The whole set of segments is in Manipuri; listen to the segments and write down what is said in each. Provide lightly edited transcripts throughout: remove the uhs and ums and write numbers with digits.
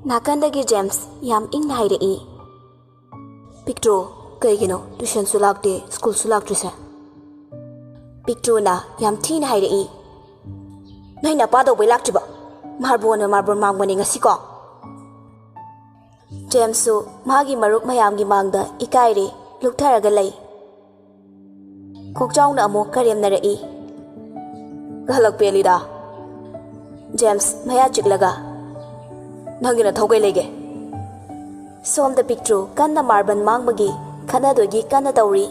Nakandagi James yam ing haire e. Pictro kaygino tuition sulakte school sulaktrise. Pictro na yam teen haire e. Nay na pado welaktiba. Marbon mangmani ngasi ko. James su magi maruk mayam gi mangda ikaire luktaraga lay. Kokjaw na amo karem na rei. Galak pelida. James maya chiklaga. Nangina thogay lege. Som the picture kanna marban mangmagi kana dogi kana tawri.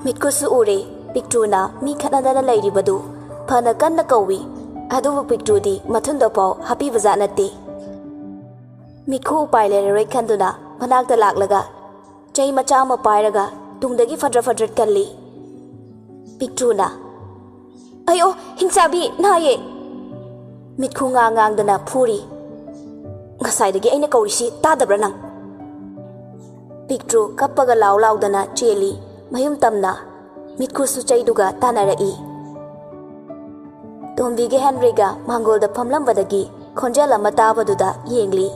Mitkusu ure picture na mi kana dana layri badu phana kanna kawi adubu picture di mathunda paw happy bazanati. Mitku paile re khanduna manakta laklaga chai macha ma pairaga tungdagi fadra kalli. Picture na ayo hingsabi naye. Mitku ngang dana phuri. Ngasai aina kaurisi tadabra nang. Pictru kappaga law dana cheli mayum tamna mitku su chaiduga tanarai. Tombige Henryga mangol da phamlambadagi khonjala matabaduda yengli.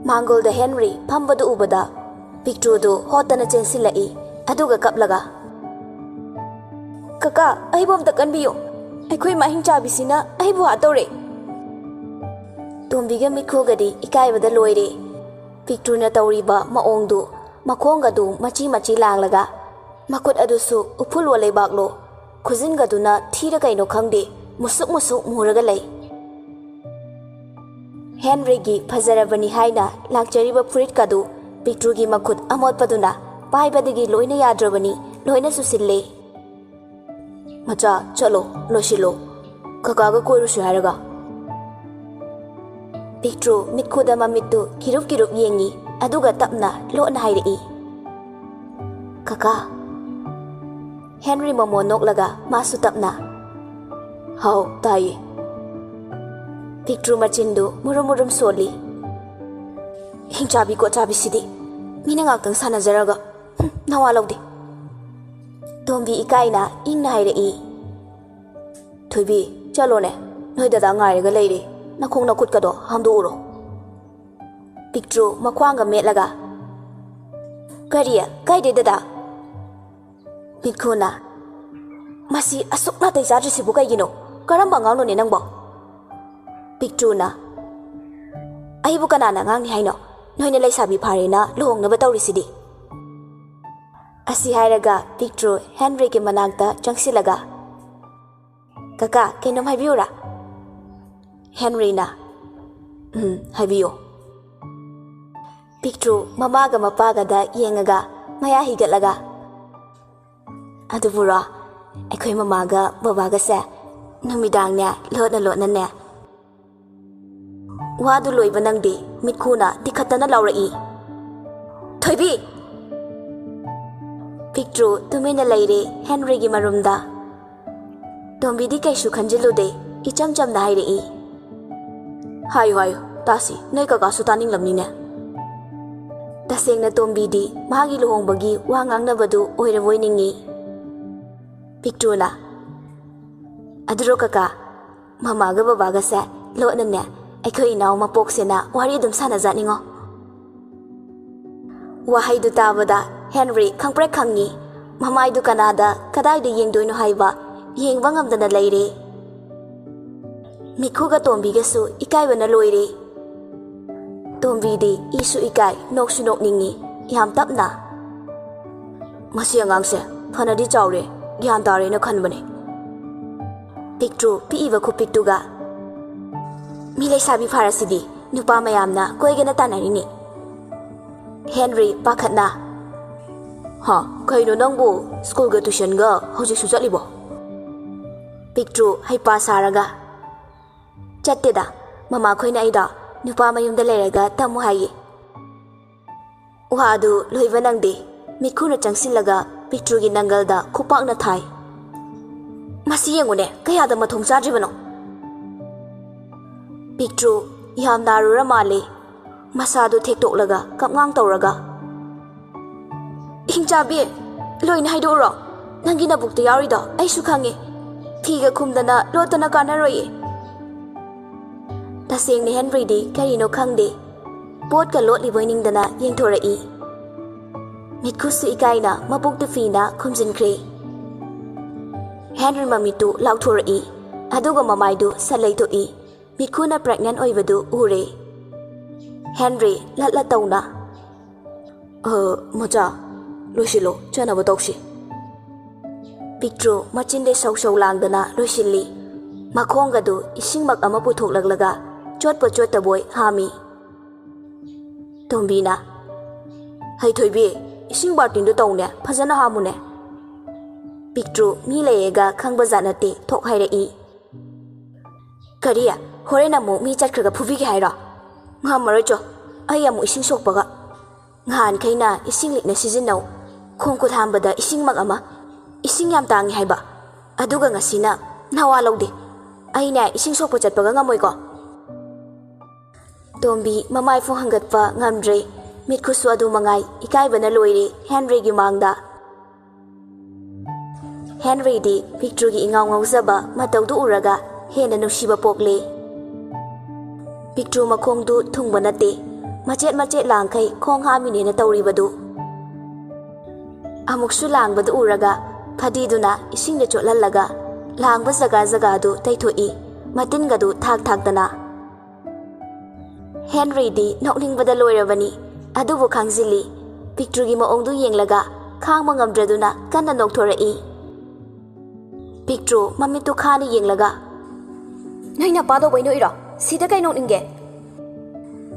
Mangol da Henry phambadu ubada Pictru do hotana chensilai aduga kaplaga. Kaka aibom ta kanbiyo. Aikhoi mahing chabisina aibu atore. Tombiga mikhogadi ikaibada loire. Picture na tawriba maongdu makhongadu machi langlaga. Makut adusu upulwa leibaklo. Khuzingaduna thira kaino khangde musuk muraga lay. Henry gi phazarabani haina lakchariba furit kadu picture gi makut amotpaduna paibadagi loina yadrabani loina susille. Macha chalo loshilo. Kakaga koirusu haraga. Pictro mitkuda mamitu kirup yengi aduga tapna lona hairi. Kaka. Henry momo noklaga masu tapna. Hau tayi. Pictro machindu murum soli. Hingchabi ko chabi sidi. Mina ngaktang sanazaraga. Nawalawdi. Tombi ikaina ing hairi. Thuibi chalo ne. Noi dada ngairaga leiri. Nakong nakut kado hamdu uro. Pictro makwanga metlaga. Kariya kaide dada. Mitkuna. Masi asuk na tay sadri sibu kay gino. Karamba ngano ni nangbo. Pictro na. Ay buka na ngang ni hayno. Noy nilay sabi pare na luhong na bataw risidi. Asi hayraga Pictro Henry ke managta jangsilaga. Kaka kainom haybiura. Henry na. Habiyo. Pictro mamaga mapaga da yengaga maya higatlaga. Adubura akoy mamaga babaga sa numidang niya lotna niya. Wadu loy banang di mitkuna dikata na laurai. Thoibi! Pictro tumina layre Henry gi marumda. Tombi di kay sukhanjilu de icham na hayri. Hayo, tasi, nay kaka sutaning lamnina. Taseng na tombi di, mahagi luhong bagi, wangang na badu, oiraboy ningi. Picture na. Adro kaka, mamaga babaga sa, lo na niya, ay ko inaw mapokse na, wari dum sana zaningo. Wahay du tabada, Henry, kang pre kangi, mamay du Canada, kaday di yeng doy no hayba, yeng bangam da na layre. Mikhuga tombiga su ikai wana loire. Tombi di isu ikai noksu ningi yam tapna. Masi angangse phana di chawre gyan tare na khanbane. Pictro piiba khu pictuga. Milay sabi farasidi nupa mayamna koigena tanarini. Henry pakhatna. Ha kaino nangbu school ga tuition ga hojik su chalibo. Pictro haipa saraga. Chatteda, mama khoina ida, nupa mayumda lerega tamu hayi. Wadu loiba nangde, mikhuna changsilaga Pictro gi nangalda khupak na thai. Masi yengune kaya da mathong chadribano. Pictro yam narura male, masadu thektoklaga kapngang tawraga. Hingchabi, loina haidoro, nangina bukta yaurida ai su khange. Thiga khumdana lotana kanaroye. tasengna Henry di karino khangde pot ka lot liboi ningdana yengthorai mitkusu ikaina mabuk fina khumjinkhre Henry mamitu lauthorai aduga mamaidu salaitoi mikhuna pregnant oibadu ure Henry latla tauna macha loisilo chanaba tokshi Pictro machinde sau langdana loisili makhongadu isingmak ama puthokлагlaga chotpa chotaboi hami Tombina hai thoibi ising batin do tawne phajana hamune Pictro mi layega khangba janate thok hairei Kariya horena mu mi chatkhraga phubi ge haira ngamaro cho ai amu ising sokpaga ngan khaina ising likna sijinau khongku thambada ising mak ama ising yam tangi haiba aduga ngasina nawa lawde aina ising sokpa chatpaga ngamoi ko Tombi mamai fu hangatpa ngamdre mitkusu adu mangai ikaibana loire Henry gi mangda Henry di Pictro gi ingaw ngawzaba matawdu uraga hena nusiba pokle Pictro makhongdu thungba nate machet langkai khong hamine na tawribadu amuksu langbadu uraga phadiduna isingda chotlalaga langba jaga du taithoi matingadu thak dana Henry di nokningbada loirabani adubu khangzili Pictro gi maongdu yenglaga khangma ngamdraduna kanna nokthorai Pictro mamitu khani yenglaga naina pado boino ira sida kai nokninge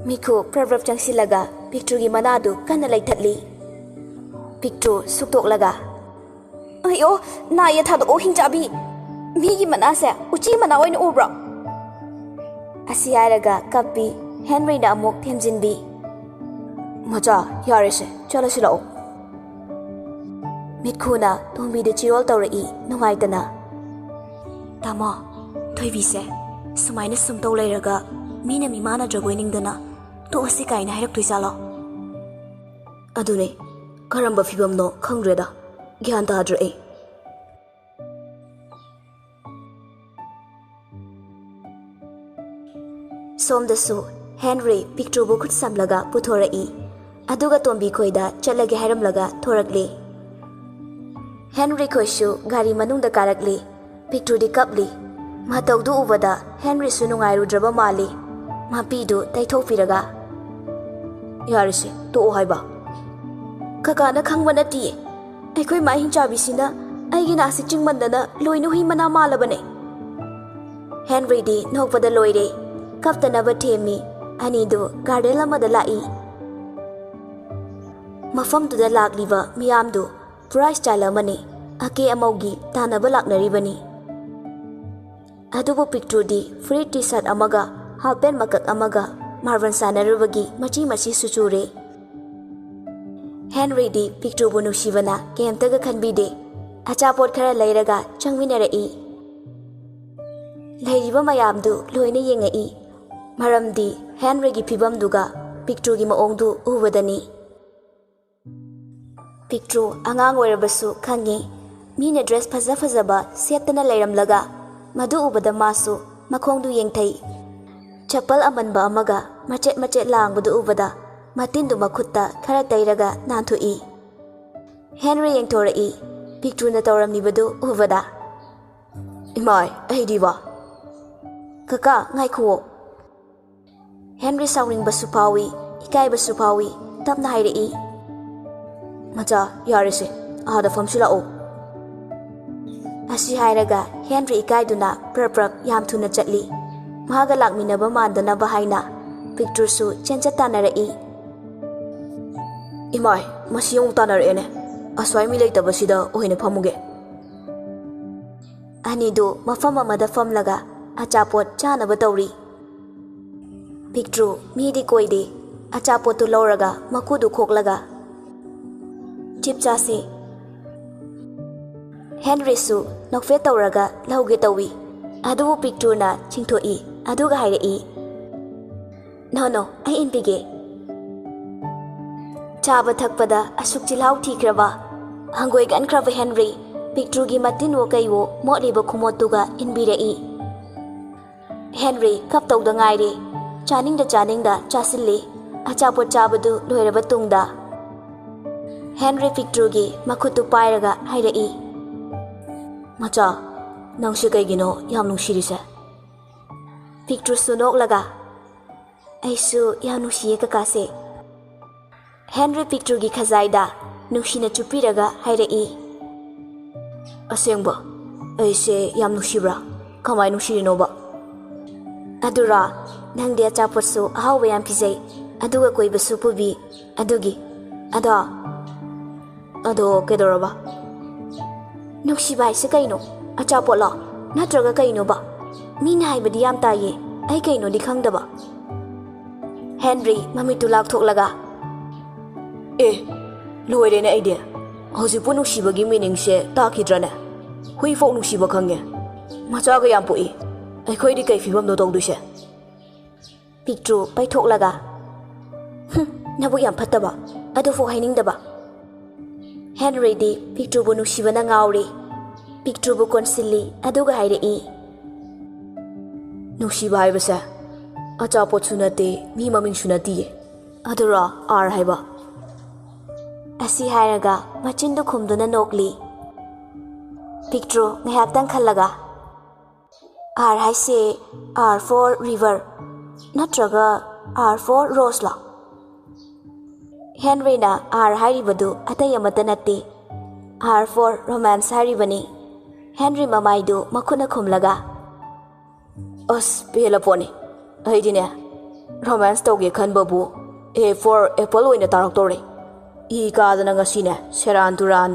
Mikho pravrap changsilaga Pictro gi manadu kanna laithatli Pictro suktoklaga ayo na ya thado o hingjabi migi manase uchi mana oin ubra asiaraga kapi Henry na amok themjinbi macha yarese chalasilao Mikhuna Tombi de chirol tawrai nungaitana Tama thoibise sumaina sumtau lairaga mina mimana jagoiningdana to asikaina hairaktuisalo adune karamba fibamno khangreda gyan tadre Somdasu Henry Pictro bu khut samlaga puthorai aduga Tombi khoida chalage hairamlaga thorakle Henry khoisu gari manungda karakle Pictro di kapli matawdu ubada Henry su nungairudraba mali mapidu taithopiraga yarise to haiba Kaka na khangba nati aikhoi mai hinchabi aigi nasi chingmandana loinu hi mana malabane Henry di nokpada loire kaptanaba themi anidu garden amada lai mafamtuda lakliba miyamdu price style amani ake amaugi tanaba laknaribani adubu Pictro di free t-shirt amaga halpen makak amaga marvan sanarubagi machi suchure Henry di Pictro bu nushibana kemtaga khanbide achapot khara lairaga changminarei lairiba mayamdu loina yengai maramdi Henry gi phibamduga Pictro gi maongdu ubadani Pictro angang oirabasu khangi mina dress phajaba setana lairamlaga madu ubada masu makhongdu yengthai chapal amanba amaga machet langbudu ubada matindu makhutta khara tairaga nanthui Henry yengthorai Pictro na tawramnibadu ubada imai aidiwa Kaka ngai khuo Henry sawring basu pawi ikai basu pawi tapna hairei macha yarese ada famsila o asi hairaga Henry ikai duna prap yam thuna chatli maga lakminaba mandana bahaina Pictro su chenchat tanarei imai masiyong tanarene aswai mi leitabasida oine phamuge anidu mafam amada famlaga achapot chanaba tawri Pictro midi koide achapot tu loraga makudu khoklaga chipchase Henry su nokfe tawraga lauge tawi adu Pictro na chingthoi aduga hairei no ai inpige chaba thakpada asuk chilau thikraba hangoi gankraba Henry Pictro gi matin wo kaiwo moliba khumotuga inbirei Henry kap tꯧda ngairi chaningda chasilli achapot chabadu loiraba tungda Henry Pictrugi makutu pairaga hairai macha nangsi kaigino yam nungsirise Pictru sunok aisu yam nungsiye kakase Henry Pictrugi khazaida nungsina chupiraga hairai asengba aise yam nungsibra kamai nungsirinoba adura nangde achapotsu ahawba yam pizai aduga koibasu pubi adugi ado kedoraba nungsiba haise kaino achapotla natraga kainoba mina haibadi yam taye ai kaino di khangdaba Henry mamitu lakthoklaga loirene aide hausipu nungsibagi meaningse takidrane hui fok nungsiba khange machaga yam poi aikhoi di kai fibam do tawduse Pictru paithoklaga nabu yam phattaba adu fo hainingdaba Henry di Pictru bu nungsibana ngauri Pictru bu konsilli aduga hairei nungsiba haibasa achapot sunate mi maming sunati adura ar haiba asi hairaga machindu khumduna nokli Pictru ngahaktan khallaga R haise R for river natraga R for rose la Henry na R hairibadu atayamata natti R for romance hairibani Henry mamaidu makuna khumlaga as pela poni aidine romance tawge khanbabu A for apple oina taraktore I kadana ngasine seran turan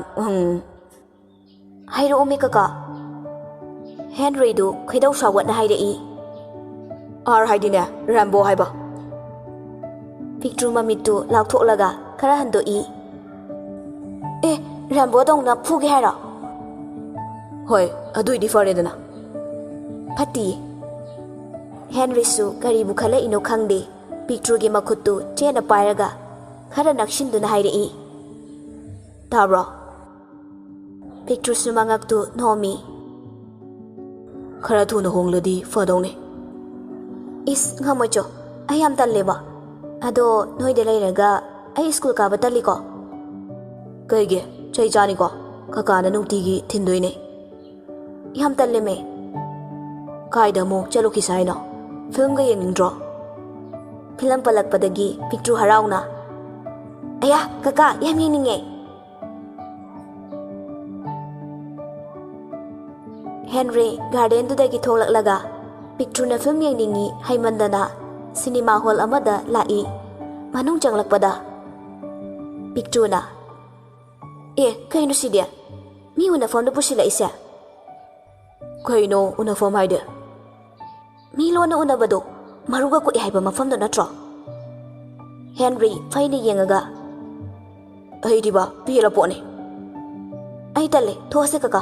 hairo umi kaka Henry du khaidau sawatna hairei R haidine Rambo haiba Pictru mamitu lakthoklaga khara handoi Rambo dongna phuge haira hoi adui di faredana phati Henry su karibu khala ino khangde Pictru gi makhutu chena pairaga khara nakshinduna hairei tabra Pictru su mangaktu nomi khara thuna hongladi fadongni is ngamocho ayam talleba ado noide leiraga ai school ka batali ko kaige chai jani ko kaka na nutigi thindoine yam talle me kaida mo chalo ki saina film ga yeningdro film palakpadagi Pictru harauna aya kaka yam yeninge Henry garden dudagi tholaklaga Pictru na film yeningi haimandana cinema hall amada lai manung changlakpada Pictru na kaino sidia mi uniform da pusila isa kaino uniform haide mi lona unabado maruga ko ihaiba mafam da natro Henry faini yengaga aidiba pila pone ai talle those kaka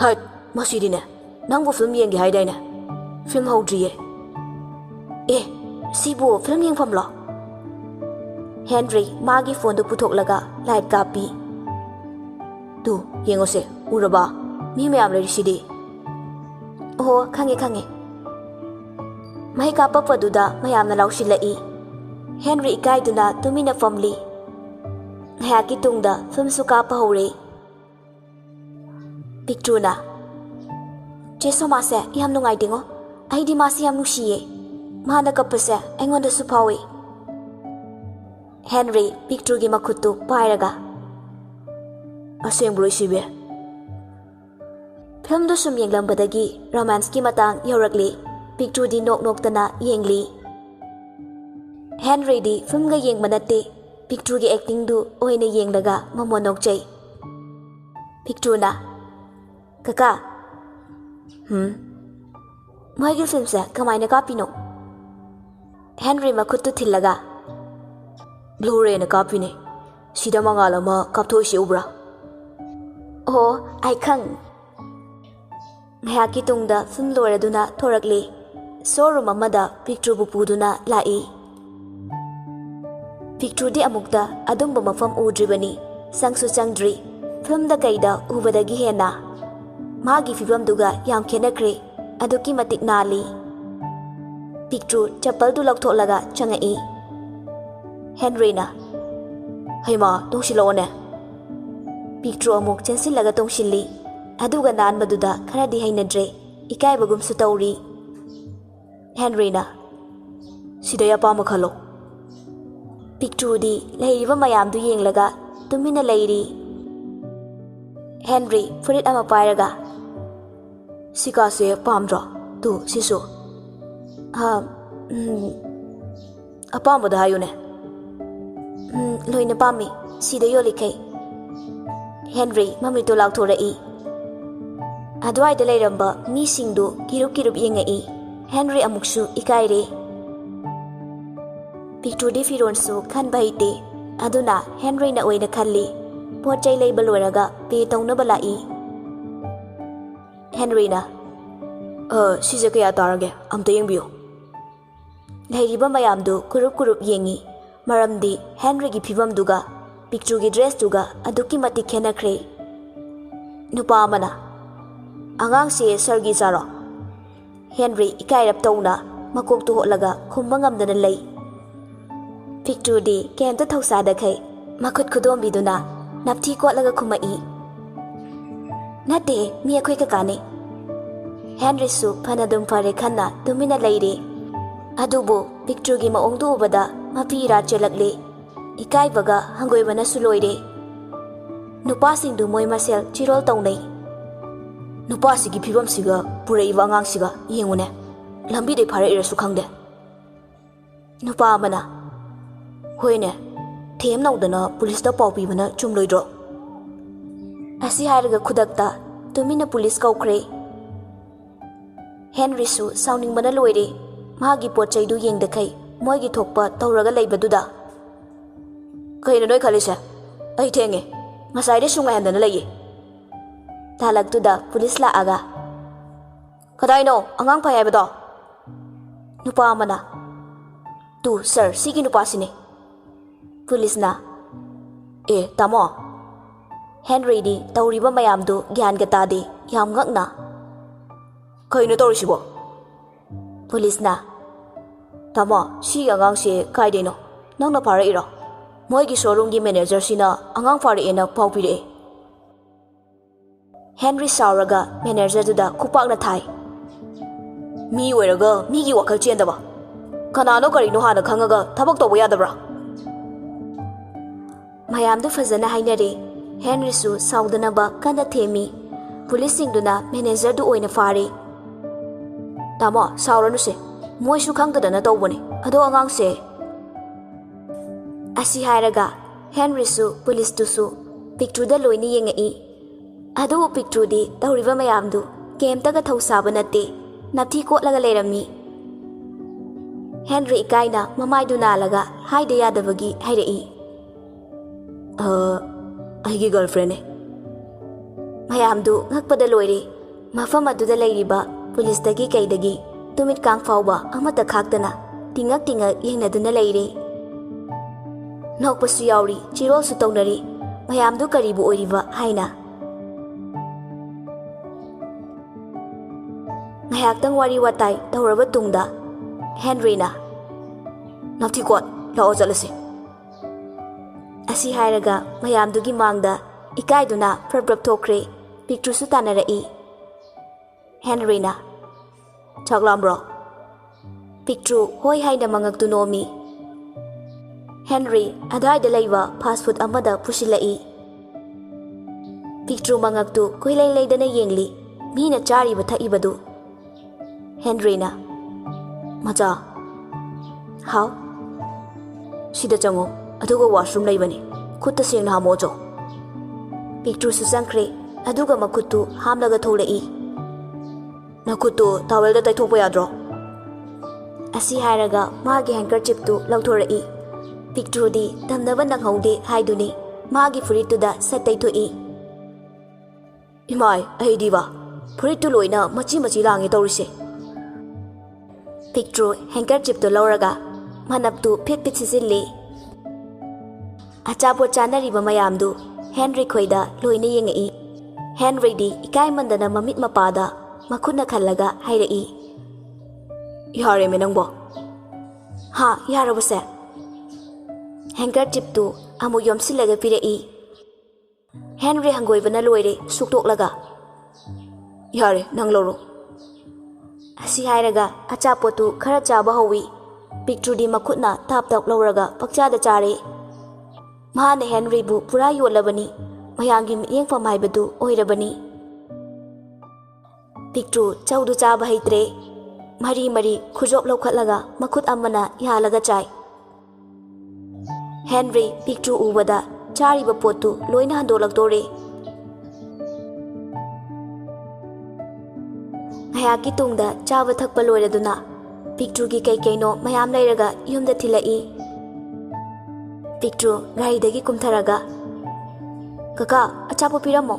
hat masidine nangbu film yengi haidaina film haudriye sibu film yengfam lo Henry magi phone do puthoklaga light kapi tu yengose uraba mi mayam le sidi khange mai ka papaduda mayam na lausilai Henry kaiduna tumina family hayaki tungda film su ka pa hore Pictru na Jeso mase yam nungai dingo aidi masi yam nusiye mana kapase aingonda su phawi Henry Pictru gi makhutu pairaga asembro sibe film do sum yenglambadagi romance ki matang yorakli Pictru di nok tana yengli Henry di film ga yengmanate Pictru gi acting du oina yenglaga mamonok chai Pictru na kaka Moigi film sa kamaina kapino Henry makhutu thillaga Blu-ray na kapine sida mangala ma kapthoi si ubra ai khang ngayaki tungda film loraduna thorakli showroom amada Pictru bu puduna lai Pictru di amukta adumba mafam udribani sangsu changdri film da kaida ubadagi hena magi fibam duga yam khenakre ꯑꯗꯨꯛꯀꯤ ꯃꯇꯤꯛ ꯅꯥꯜꯂꯤ꯫ ꯄꯤꯛꯇ꯭ꯔꯨ ꯆꯄꯜꯗꯨ ꯂꯧꯊꯣꯛꯂꯒ ꯆꯪꯉꯛꯏ꯫ ꯍꯦꯟꯔꯤꯅ "ꯍꯩꯃꯥ ꯇꯣꯡꯁꯤꯜꯂꯛꯑꯣꯅꯦ." ꯄꯤꯛꯇ꯭ꯔꯨ ꯑꯃꯨꯛ ꯆꯦꯟꯁꯤꯜꯂꯒ ꯇꯣꯡꯁꯤꯜꯂꯤ꯫ ꯑꯗꯨꯒ ꯅꯥꯟꯕꯗꯨꯗ ꯈꯔꯗꯤ ꯍꯩꯅꯗ꯭ꯔꯦ, ꯏꯀꯥꯏꯕꯒꯨꯝꯁꯨ ꯇꯧꯔꯤ꯫ ꯍꯦꯟꯔꯤꯅ "ꯁꯤꯗꯩ ꯑꯄꯥꯝꯕ ꯈꯜꯂꯣ." ꯄꯤꯛꯇ꯭ꯔꯨꯗꯤ ꯂꯩꯔꯤꯕ ꯃꯌꯥꯝꯗꯨ ꯌꯦꯡꯂꯒ ꯇꯨꯃꯤꯟꯅ ꯂꯩꯔꯤ꯫ ꯍꯦꯟꯔꯤ ꯐꯨꯔꯤꯠ ꯑꯃ ꯄꯥꯏꯔꯒ "ꯁꯤꯀꯥꯁꯦ ꯄꯥꯝꯗ꯭ꯔꯣ? ꯇꯨ ꯁꯤꯁꯨ." "ꯑꯄꯥꯝꯕꯗ ꯍꯥꯏꯌꯨꯅꯦ." "ꯂꯣꯏꯅ ꯄꯥꯝꯃꯤ, ꯁꯤꯗ ꯌꯣꯜꯂꯤꯈꯩ." ꯍꯦꯟꯔꯤ ꯃꯃꯤꯠꯇꯨ ꯂꯥꯎꯊꯣꯔꯛꯏ꯫ ꯑꯗꯨꯋꯥꯏꯗ ꯂꯩꯔꯝꯕ ꯃꯤꯁꯤꯡꯗꯨ ꯀꯤꯔꯨꯞ ꯀꯤꯔꯨꯞ ꯌꯦꯡꯉꯛꯏ꯫ ꯍꯦꯟꯔꯤ ꯑꯃꯨꯛꯁꯨ ꯏꯀꯥꯏꯔꯦ꯫ ꯄꯤꯛꯇ꯭ꯔꯨꯗꯤ ꯐꯤꯔꯣꯟꯁꯨ ꯈꯟꯕ ꯍꯩꯇꯦ, ꯑꯗꯨꯅ ꯍꯦꯟꯔꯤꯅ ꯑꯣꯏꯅ ꯈꯜꯂꯤ꯫ ꯄꯣꯠ ꯆꯩ ꯂꯩꯕ ꯂꯣꯏꯔꯒ ꯄꯦ ꯇꯧꯅꯕ ꯂꯥꯛꯏ꯫ ꯍꯦꯟꯔꯤꯅ "ꯁꯤꯁꯦ ꯀꯌꯥ ꯇꯥꯔꯒꯦ? ꯑꯝꯇ ꯌꯦꯡꯕꯤꯌꯨ." ꯂꯩꯔꯤꯕ ꯃꯌꯥꯝꯗꯨ ꯀꯨꯔꯨꯞ ꯀꯨꯔꯨꯞ ꯌꯦꯡꯉꯤ, ꯃꯔꯝꯗꯤ ꯍꯦꯟꯔꯤꯒꯤ ꯐꯤꯚꯝꯗꯨꯒ ꯄꯤꯛꯇ꯭ꯔꯨꯒꯤ ꯗ꯭ꯔꯦꯁꯇꯨꯒ ꯑꯗꯨꯛꯀꯤ ꯃꯇꯤꯛ ꯈꯦꯠꯅꯈ꯭ꯔꯦ꯫ ꯅꯨꯄꯥ ꯑꯃꯅ "ꯑꯉꯥꯡꯁꯦ ꯁꯔꯒꯤ ꯏꯆꯥꯔꯣ?" ꯍꯦꯟꯔꯤ ꯏꯀꯥꯏꯔꯞ ꯇꯧꯅ ꯃꯀꯣꯛꯇꯨ ꯍꯣꯠꯂꯒ ꯈꯨꯝꯕ ꯉꯝꯗꯅ ꯂꯩ꯫ ꯄꯤꯛꯇ꯭ꯔꯨꯗꯤ ꯀꯩꯝꯇ ꯊꯧꯁꯥꯗꯈꯩ ꯃꯈꯨꯠ ꯈꯨꯗꯣꯝꯕꯤꯗꯨꯅ ꯅꯞꯊꯤ ꯀꯣꯠꯂꯒ ꯈꯨꯝꯃꯛꯏ꯫ "ꯅꯠꯇꯦ, ꯃꯤ ꯑꯩꯈꯣꯏ ꯀꯀꯥꯅꯦ." ꯍꯦꯟꯔꯤꯁꯨ ꯐꯅꯗꯨꯝ ꯐꯔꯦ ꯈꯟꯅ ꯇꯨꯃꯤꯟꯅ ꯂꯩꯔꯦ꯫ ꯑꯗꯨꯕꯨ ꯄꯤꯛꯇ꯭ꯔꯨꯒꯤ ꯃꯑꯣꯡꯗꯨ ꯎꯕꯗ ꯃꯄꯤ-ꯏꯔꯥ ꯆꯦꯜꯂꯛꯂꯦ꯫ ꯏꯀꯥꯏꯕꯒ ꯍꯪꯒꯣꯏꯕꯅꯁꯨ ꯂꯣꯏꯔꯦ꯫ ꯅꯨꯄꯥꯁꯤꯡꯗꯨ ꯃꯣꯏ ꯃꯁꯦꯜ ꯆꯤꯔꯣꯜ ꯇꯧꯅꯩ꯫ "ꯅꯨꯄꯥꯁꯤꯒꯤ ꯐꯤꯕꯝꯁꯤꯒ ꯄꯨꯔꯛꯏꯕ ꯑꯉꯥꯡꯁꯤꯒ ꯌꯦꯡꯉꯨꯅꯦ, ꯂꯝꯕꯤꯗꯩ ꯐꯥꯔꯛꯏꯔꯁꯨ ꯈꯪꯗꯦ." ꯅꯨꯄꯥ ꯑꯃꯅ "ꯍꯣꯏꯅꯦ, ꯊꯦꯝꯅꯧꯗꯅ ꯄꯨꯂꯤꯁꯇ ꯄꯥꯎ ꯄꯤꯕꯅ ꯆꯨꯝꯂꯣꯏꯗ꯭ꯔꯣ?" ꯑꯁꯤ ꯍꯥꯏꯔꯒ ꯈꯨꯗꯛꯇ ꯇꯨꯃꯤꯟꯅ ꯄꯨꯂꯤꯁ ꯀꯧꯈ꯭ꯔꯦ꯫ ꯍꯦꯟꯔꯤꯁꯨ ꯁꯥꯎꯅꯤꯡꯕꯅ ꯂꯣꯏꯔꯦ꯫ ꯃꯥꯒꯤ ꯄꯣꯠ ꯆꯩꯗꯨ ꯌꯦꯡꯗꯈꯩ ꯃꯣꯏꯒꯤ ꯊꯣꯛꯄ ꯇꯧꯔꯒ ꯂꯩꯕꯗꯨꯗ꯫ "ꯀꯩꯅꯣ ꯅꯣꯏ ꯈꯜꯂꯤꯁꯦ? ꯑꯩ ꯊꯦꯡꯉꯦ, ꯉꯁꯥꯏꯗꯩ ꯁꯨꯡ ꯉꯥꯏꯍꯟꯗꯅ ꯂꯩꯌꯦ." ꯇꯥꯂꯛꯇꯨꯗ ꯄꯨꯂꯤꯁ ꯂꯥꯛꯑꯒ "ꯀꯗꯥꯏꯅꯣ ꯑꯉꯥꯡ ꯐꯩ ꯍꯥꯏꯕꯗꯣ?" ꯅꯨꯄꯥ ꯑꯃꯅ "ꯇꯨ ꯁꯔ, ꯁꯤꯒꯤ ꯅꯨꯄꯥꯁꯤꯅꯦ." ꯄꯨꯂꯤꯁꯅ "ꯇꯥꯃꯣ." ꯍꯦꯟꯔꯤꯗꯤ ꯇꯧꯔꯤꯕ ꯃꯌꯥꯝꯗꯨ ꯒ꯭ꯌꯥꯟꯒ ꯇꯥꯗꯦ, ꯌꯥꯝ ꯉꯛꯅ "ꯀꯩꯅꯣ ꯇꯧꯔꯤꯁꯤꯕꯣ?" ꯄꯨꯂꯤꯁꯅ "ꯇꯥꯃꯣ, ꯁꯤꯒꯤ ꯑꯉꯥꯡꯁꯦ ꯀꯥꯏꯗꯩꯅꯣ? ꯅꯪꯅ ꯐꯥꯔꯛꯏꯔꯣ? ꯃꯣꯏꯒꯤ ꯁꯣꯔꯨꯝꯒꯤ ꯃꯦꯅꯦꯖꯔꯁꯤꯅ ꯑꯉꯥꯡ ꯐꯥꯔꯛꯑꯦꯅ ꯄꯥꯎ ꯄꯤꯔꯛꯑꯦ." ꯍꯦꯟꯔꯤ ꯁꯥꯎꯔꯒ ꯃꯦꯅꯦꯖꯔꯗꯨꯗ ꯈꯨꯄꯥꯛꯅ ꯊꯥꯏ꯫ "ꯃꯤ ꯑꯣꯏꯔꯒ ꯃꯤꯒꯤ ꯋꯥꯈꯜ ꯆꯦꯟꯗꯕ! ꯀꯅꯥꯅꯣ ꯀꯔꯤꯅꯣ ꯍꯥꯟꯅ ꯈꯪꯉꯒ ꯊꯕꯛ ꯇꯧꯕ ꯌꯥꯗꯕ꯭ꯔꯥ?" ꯃꯌꯥꯝꯗꯨ ꯐꯖꯅ ꯍꯥꯏꯅꯔꯦ꯫ ꯍꯦꯟꯔꯤꯁꯨ ꯁꯥꯎꯗꯅꯕ ꯀꯟꯅ ꯊꯦꯝꯃꯤ꯫ ꯄꯨꯂꯤꯁꯁꯤꯡꯗꯨꯅ ꯃꯦꯅꯦꯖꯔꯗꯨ ꯑꯣꯏꯅ ꯐꯥꯔꯦ꯫ "ꯇꯥꯃꯣ, ꯁꯥꯎꯔꯅꯨꯁꯦ, ꯃꯣꯏꯁꯨ ꯈꯪꯗꯗꯅ ꯇꯧꯕꯅꯦ, ꯑꯗꯣ ꯑꯉꯥꯡꯁꯦ..." ꯑꯁꯤ ꯍꯥꯏꯔꯒ ꯍꯦꯟꯔꯤꯁꯨ ꯄꯨꯂꯤꯁꯇꯨꯁꯨ ꯄꯤꯛꯇ꯭ꯔꯨꯗ ꯂꯣꯏꯅ ꯌꯦꯡꯉꯛꯏ꯫ ꯑꯗꯨꯕꯨ ꯄꯤꯛꯇ꯭ꯔꯨꯗꯤ ꯇꯧꯔꯤꯕ ꯃꯌꯥꯝꯗꯨ ꯀꯩꯝꯇꯒ ꯊꯧꯁꯥꯕ ꯅꯠꯇꯦ, ꯅꯞꯊꯤ ꯀꯣꯠꯂꯒ ꯂꯩꯔꯝꯃꯤ꯫ ꯍꯦꯟꯔꯤ ꯏꯀꯥꯏꯅ ꯃꯃꯥꯏꯗꯨ ꯅꯥꯜꯂꯒ ꯍꯥꯏꯗ ꯌꯥꯗꯕꯒꯤ ꯍꯥꯏꯔꯛꯏ꯫ "ꯑꯩꯒꯤ ꯒꯔꯜꯐ꯭ꯔꯦꯟꯅꯦ." ꯃꯌꯥꯝꯗꯨ ꯉꯛꯄꯗ ꯂꯣꯏꯔꯦ꯫ ꯃꯐꯝ ꯑꯗꯨꯗ ꯂꯩꯔꯤꯕ ꯄꯨꯂꯤꯁꯇꯒꯤ ꯀꯩꯗꯒꯤ ꯇꯨꯃꯤꯠꯀꯥꯡ ꯐꯥꯎꯕ ꯑꯃꯠꯇ ꯈꯥꯛꯇꯅ ꯇꯤꯡꯉꯛ ꯇꯤꯡꯉꯛ ꯌꯦꯡꯅꯗꯨꯅ ꯂꯩꯔꯦ꯫ ꯅꯣꯛꯄꯁꯨ ꯌꯥꯎꯔꯤ, ꯆꯤꯔꯣꯜꯁꯨ ꯇꯧꯅꯔꯤ, ꯃꯌꯥꯝꯗꯨ ꯀꯔꯤꯕꯨ ꯑꯣꯏꯔꯤꯕ ꯍꯥꯏꯅ꯫ ꯉꯥꯏꯍꯥꯛꯇꯪ ꯋꯥꯔꯤ ꯋꯥꯇꯥꯏ ꯇꯧꯔꯕ ꯇꯨꯡꯗ ꯍꯦꯟꯔꯤꯅ "ꯅꯞꯊꯤꯀꯣꯠ, ꯂꯥꯛꯑꯣ ꯆꯠꯂꯁꯤ." ꯑꯁꯤ ꯍꯥꯏꯔꯒ ꯃꯌꯥꯝꯗꯨꯒꯤ ꯃꯥꯡꯗ ꯏꯀꯥꯏꯗꯨꯅ ꯄ꯭ꯔꯞ ꯄ꯭ꯔꯞ ꯊꯣꯛꯈ꯭ꯔꯦ꯫ ꯄꯤꯛꯇ꯭ꯔꯨꯁꯨ ꯇꯥꯟꯅꯔꯛꯏ꯫ ꯍꯦꯟꯔꯤꯅ "ꯆꯥꯛ ꯂꯥꯝꯕ꯭ꯔꯣ?" ꯄꯤꯛꯇ꯭ꯔꯨ ꯍꯣꯏ ꯍꯥꯏꯅ ꯃꯉꯛꯇꯨ ꯅꯣꯝꯃꯤ꯫ ꯍꯦꯟꯔꯤ ꯑꯗꯨꯋꯥꯏꯗ ꯂꯩꯕ ꯐꯥꯁ ꯐꯨꯗ ꯑꯃꯗ ꯄꯨꯁꯤꯜꯂꯛꯏ꯫ ꯄꯤꯛꯇ꯭ꯔꯨ ꯃꯉꯛꯇꯨ ꯀꯣꯏꯂꯩ ꯂꯩꯗꯅ ꯌꯦꯡꯂꯤ, ꯃꯤꯅ ꯆꯥꯔꯤꯕ ꯊꯛꯏꯕꯗꯨ꯫ ꯍꯦꯟꯔꯤꯅ "ꯃꯆꯥ." "ꯍꯥꯎ." "ꯁꯤꯗ ꯆꯪꯉꯣ, ꯑꯗꯨꯒ ꯋꯥꯁꯔꯨꯝ ꯂꯩꯕꯅꯤ, ꯈꯨꯠꯇ ꯁꯦꯡꯅ ꯍꯥꯝꯃꯣ ꯆꯣ." ꯄꯤꯛꯇ꯭ꯔꯨꯁꯨ ꯆꯪꯈ꯭ꯔꯦ, ꯑꯗꯨꯒ ꯃꯈꯨꯠꯇꯨ ꯍꯥꯝꯂꯒ ꯊꯣꯛꯂꯛꯏ꯫ "ꯅꯈꯨꯠꯇꯨ ꯇꯥꯋꯦꯜꯗ ꯇꯩꯊꯣꯛꯄ ꯌꯥꯗ꯭ꯔꯣ?" ꯑꯁꯤ ꯍꯥꯏꯔꯒ ꯃꯥꯒꯤ ꯍꯦꯡꯀꯔꯆꯤꯞꯇꯨ ꯂꯧꯊꯣꯔꯛꯏ꯫ ꯄꯤꯛꯇ꯭ꯔꯨꯗꯤ ꯇꯝꯅꯕ ꯅꯪꯍꯧꯗꯦ ꯍꯥꯏꯗꯨꯅꯤ ꯃꯥꯒꯤ ꯐꯨꯔꯤꯠꯇꯨꯗ ꯁꯠ ꯇꯩꯊꯣꯛꯏ꯫ "ꯏꯃꯥꯏ, ꯑꯩꯗꯤꯕ, ꯐꯨꯔꯤꯠꯇꯨ ꯂꯣꯏꯅ ꯃꯆꯤ ꯃꯆꯤ ꯂꯥꯡꯉꯦ ꯇꯧꯔꯤꯁꯦ." ꯄꯤꯛꯇ꯭ꯔꯨ ꯍꯦꯡꯀꯔꯆꯤꯞꯇꯨ ꯂꯧꯔꯒ ꯃꯅꯞꯇꯨ ꯐꯤꯠ ꯐꯤꯠ ꯁꯤꯠꯆꯤꯜꯂꯤ꯫ ꯑꯆꯥꯄꯣꯠ ꯆꯥꯅꯔꯤꯕ ꯃꯌꯥꯝꯗꯨ ꯍꯦꯟꯔꯤ ꯈꯣꯏꯗ ꯂꯣꯏꯅ ꯌꯦꯡꯉꯛꯏ꯫ ꯍꯦꯟꯔꯤꯗꯤ ꯏꯀꯥꯏꯃꯟꯗꯅ ꯃꯃꯤꯠ ꯃꯄꯥꯗ makhutna khallaga hairei. Yare me nangbo. Ha, yarabase. Handkerchief tu amu yomsilaga pirei. Henry hangoibana loire suktoklaga. Yare nang loro. Asi hairaga achapotu khara chaba howi. Picture di makhutna tap tap lauraga pakchada chare. Mahane Henry bu pura yolabani. Mayangi miyeng pamaibadu oirabani. Picture chaudu chaba haitre. Mari mari khujop laukhatlaga makhut amana yalaga chai. Henry picture ubada chariba potu loina handolaktore. Hayaki tungda chaba thakpa loiraduna picture gi kai kaino mayam lairaga yumda thilai. Picture garidagi kumtharaga. Kaka achapo piramo.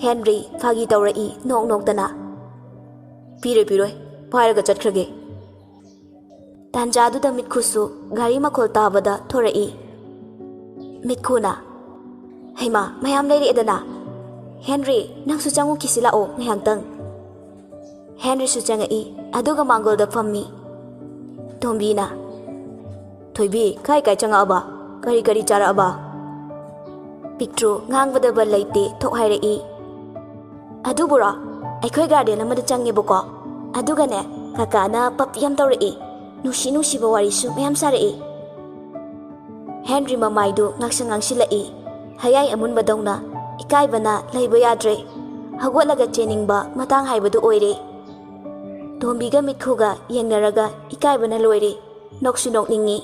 Henry phagi taurai nok nok dana. Piroi pairaga chatkrage. Tanjadu da mitkusu gari makhol tabada thorai. Mitkuna. Heima mayam lairi edana. Henry nangsu changu kisila o ngayangtang. Henry su changai aduga mangol da fammi. Tombina. Thoibi kai changa aba. Kari chara aba. Picture ngangbada ba laite thok hairei. Adubura aikhoi garden amada change boko. Adugane kakana papyam tawrei. Nushi ba wari su mayam sarei. Henry mamaidu ngaksang ngangsilai. Hayai amun badongna ikai bana laiba yadre. Hagwalaga cheningba matang haibadu oire. Tombiga mikhuga yengnaraga ikai bana loire. Noksu nokningi.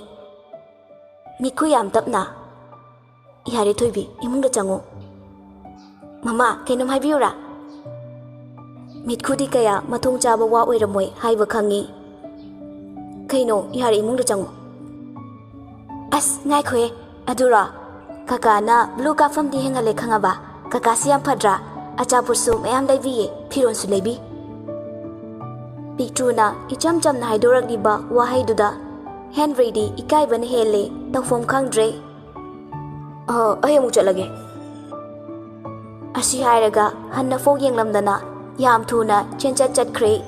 Mikhu yam tapna. Ihare thoibi imungda chango. Mama kainam haibiyura. Mitkhudi kaya mathong chaba wa oiramoi haiba khangi. Kaino ihare imungda chango. As ngai khoe adura kaka na blue ka fam di hengale khangaba kaka siam phadra achapursu mayam daibiye phiron su leibi. Picture na icham cham na haidorak diba wahai duda Henry di ikai ban hele tawfom khangdre. Ay amu chalage. Asi hairaga hanna fog yenglamdana yam thuna chenchat chatre.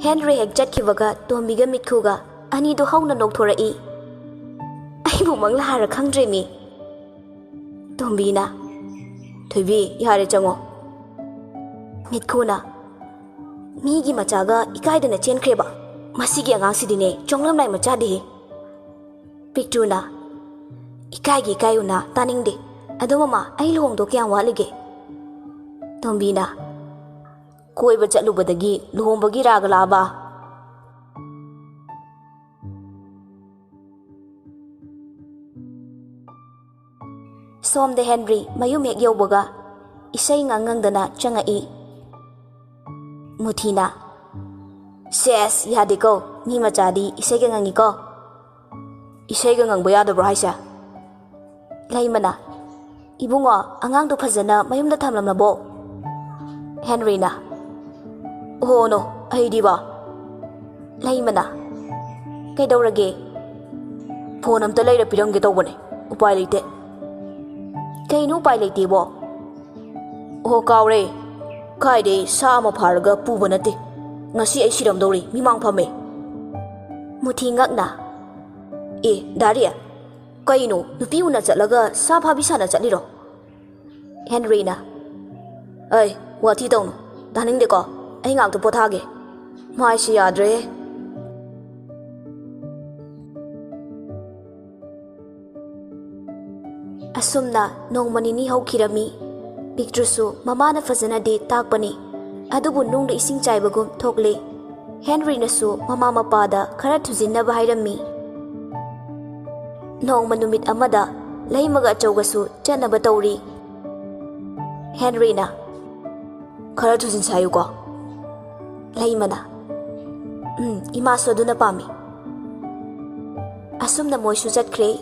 Henry hek chatkiwaga tombiga mitkuga ani do hauna nokthorai. Ai bu mangla hara khangdre mi. Tombina. Thoibi yare chango. Mitkuna. Migi machaga ikaidana chenkreba. Masigi angangsidine chonglamnai machade. Picture na. Ikai una taningde. Adumama ai luhongdo kyang walige. Tombina. Koiba chatlubadagi luhongbagi raga laba. Somde Henry mayum hek yaubaga isai ngangangdana changai. Muthina. Ses yadiko mi machadi isai ga ngangi ko. Isai ga ngangba yadabra haisa. Laimana. Ibungo angang do phajana mayumda thamlamnabo. Henry na. Oh no, ai diba. Laimana. Kaidawrage. Phone amta leira piramge tawbane. Upai leite. Kainu upai leite bo. Oh kawre. Kaide sa ama pharaga puba nate. Ngasi ai siramdori mimang phame. Muthi ngakna. Daria. Kaino nupi una chatlaga sa phabi sana chatliro. Henry na. Ai wathi tawno. Daningde ko. Ai ngak to pothage. Mai si yadre. Asumna nongmanini haukhirami. Picture su mamana fazana de takpani. Adubu nungda ising chaibagum thokle. Henry na su mama mapada khara thujinna bahairami. Nong manumit amada laimaga chaugasu chanaba tawri. Henry na. Khara thujin sayu ko. Laimana. Ima so aduna pami. Asumna moisu chatkre.